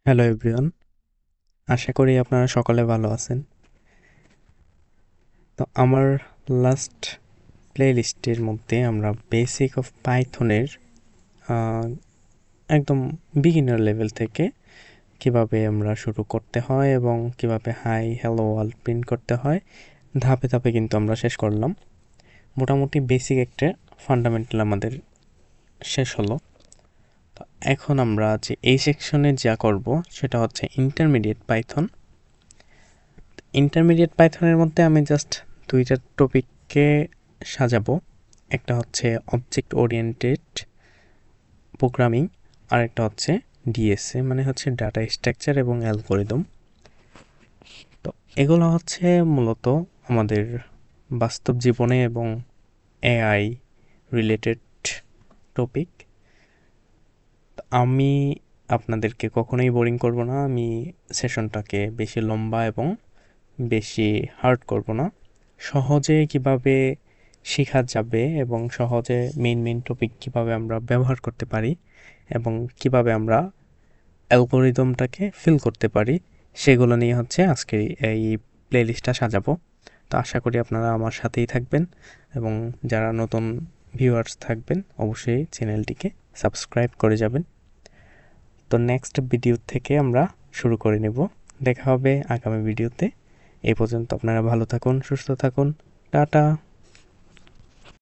Hello everyone, আশা করি আপনারা সকলে ভালো আছেন। তো আমার লাস্ট প্লেলিস্টের মধ্যে আমরা বেসিক অফ পাইথনের একদম বিগিনার লেভেল থেকে কিভাবে আমরা শুরু করতে হয় এবং কিভাবে হাই হ্যালো ওয়ার্ল্ড প্রিন্ট করতে হয় ধাপে ধাপে কিন্তু আমরা শেষ করলাম। মোটামুটি বেসিক একটা ফান্ডামেন্টাল আমাদের শেষ হলো। তো এখন আমরা যে এই সেকশনে যা করব সেটা হচ্ছে ইন্টারমিডিয়েট পাইথন। ইন্টারমিডিয়েট পাইথনের মধ্যে আমি জাস্ট দুইটা টপিককে সাজাবো। একটা হচ্ছে অবজেক্ট ওরিয়েন্টেড প্রোগ্রামিং, আর একটা হচ্ছে ডিএসএ, মানে হচ্ছে ডাটা স্ট্রাকচার এবং অ্যালগরিদম। তো এগুলো হচ্ছে মূলত আমাদের বাস্তব জীবনে এবং এআই রিলেটেড টপিক। আমি আপনাদেরকে কখনোই বোরিং করব না, আমি সেশনটাকে বেশি লম্বা এবং বেশি হার্ড করব না। সহজে কিভাবে শেখা যাবে এবং সহজে মেইন টপিক কিভাবে আমরা ব্যবহার করতে পারি এবং কিভাবে আমরা অ্যালগোরিদমটাকে ফিল করতে পারি, সেগুলো নিয়ে হচ্ছে আজকের এই প্লেলিস্টটা সাজাবো। তো আশা করি আপনারা আমার সাথেই থাকবেন এবং যারা নতুন ভিউয়ার্স থাকবেন অবশ্যই চ্যানেলটিকে সাবস্ক্রাইব করে যাবেন। তো নেক্সট ভিডিও থেকে আমরা শুরু করে নেব। দেখা হবে আগামী ভিডিওতে। এই পর্যন্ত আপনারা ভালো থাকুন, সুস্থ থাকুন। টাটা।